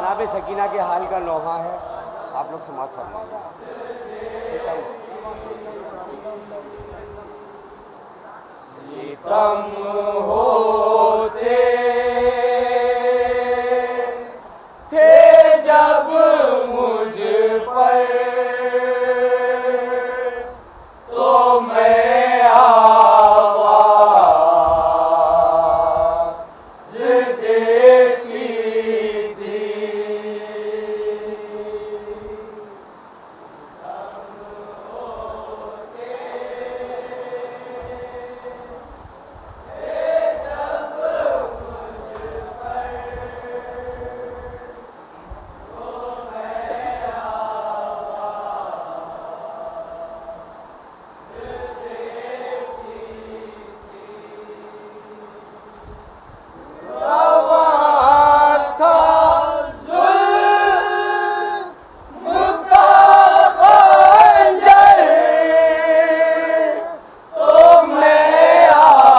जनाब सकीना के हाल का नोहा है, आप लोग समाज फरमाइए। सितम होते थे जब मुझ पर, तो मैं आवाज़ देती थी।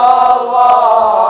रुलाते हैं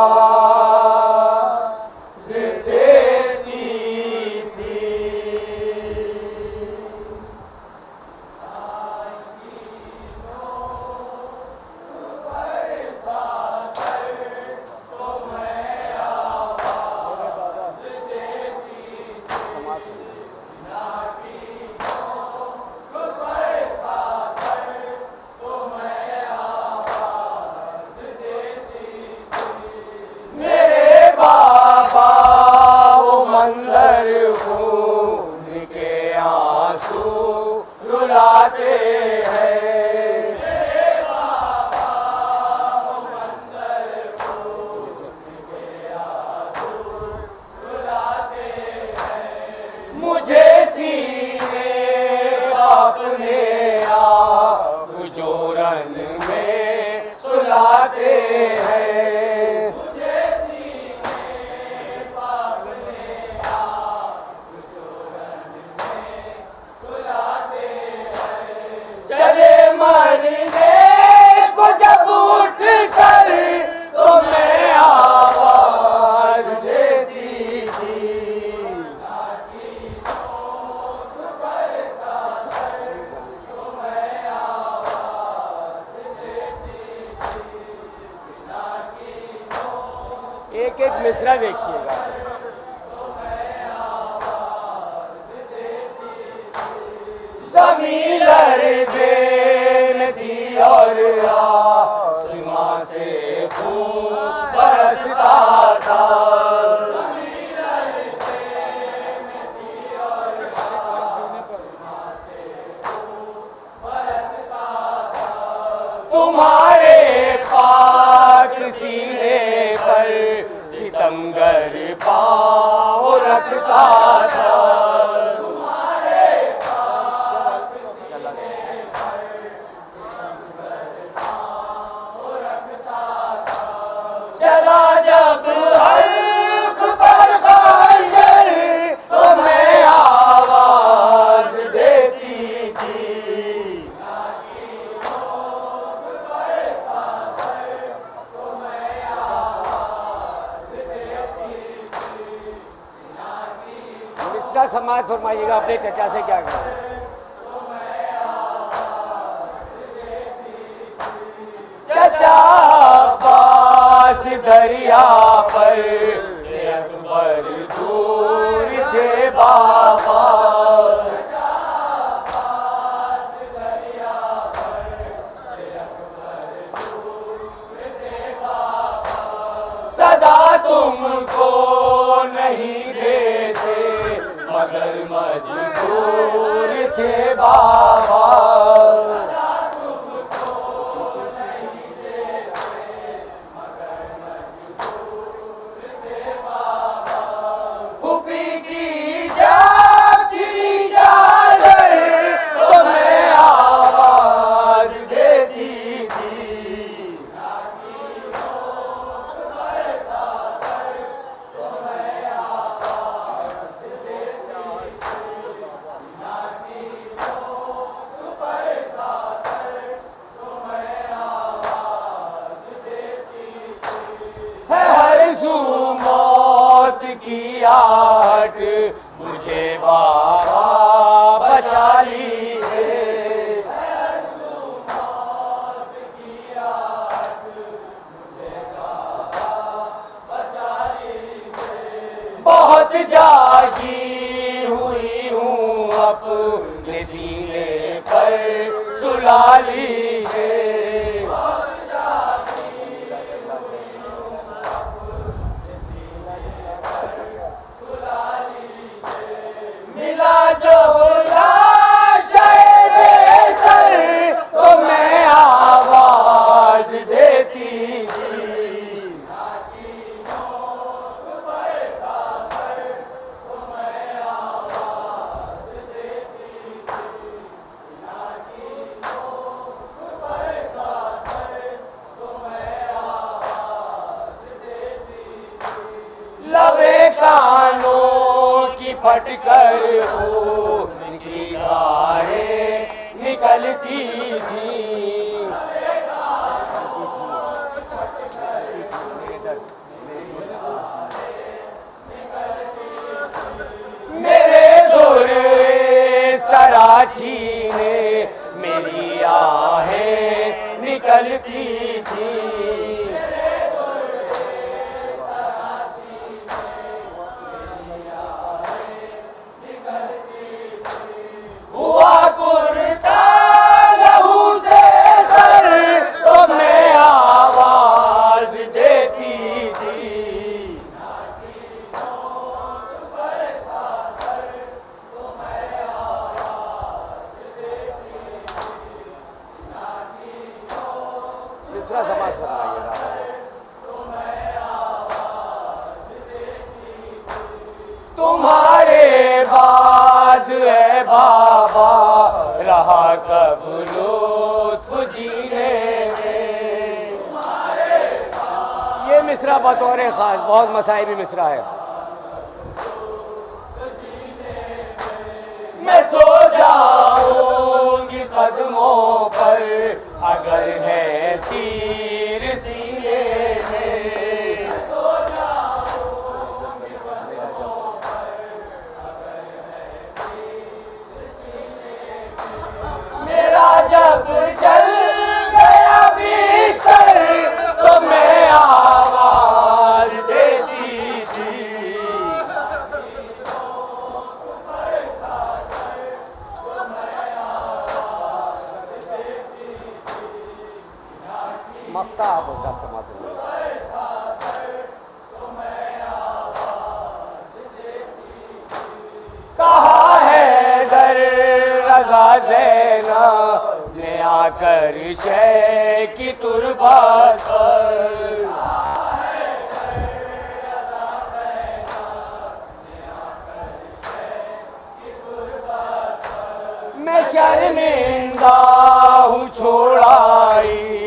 मेरे बाबा, वो मंदिर के आंसू रुलाते हैं। मुझे सीने अपने आप जोरन में सुलाते हैं। चले मरने को जब उठ कर तो मैं आवाज देती थी। तो मैं आवाज देती थी। एक एक मिसरा देखिएगा। ज़मीन लर्ज़े में थी और आसमां से खून बरसता था। ज़मीन लर्ज़े में थी और आसमां से खून बरसता था। तुम्हारे पाक सीने पर सितमगर पाँव रखता था। चला जब हल्क पर खंजर तो मैं आवाज देती थी। तो मैं आवाज देती थी। मिश्रा समाज फरमाइएगा अपने चचा से क्या करें। चचा दरिया पर अकबर दूर थे बाबा। दरिया पर अकबर दूर थे बाबा। सदा तुमको नहीं देते मगर मजबूर थे बाबा। की आहट मुझे बाबा बचा लीजिए। बहुत जागी हुई हूँ अपने सीने पर सुला लीजिए। मिला जो लाशे बेसर तो मैं आवाज देती थी। लबे कानों की फटकर हो उनकी गाहें निकलती थी। मेरे दूर इस तरह छीने मेरी आहें निकलती थी। हुआ कुर्ता लहू से तर तो मैं आवाज देती थी। दूसरा समाज तुम्हारे बाद है बाबा रहा कब लुत्फ जीने में। ये मिसरा बतौर खास बहुत मसाइबी मिसरा है। मैं सो जाऊंगी कदमों पर अगर है तीर सीने में। मेरा जब जल गया बिस्तर तो मैं आवाज देती थी। मक्ता आप उसका समाज कहा है दर रजा ज़ैना ने आकर शे की तुरबात पर। मैं शर्मिंदा हूँ छोड़ाई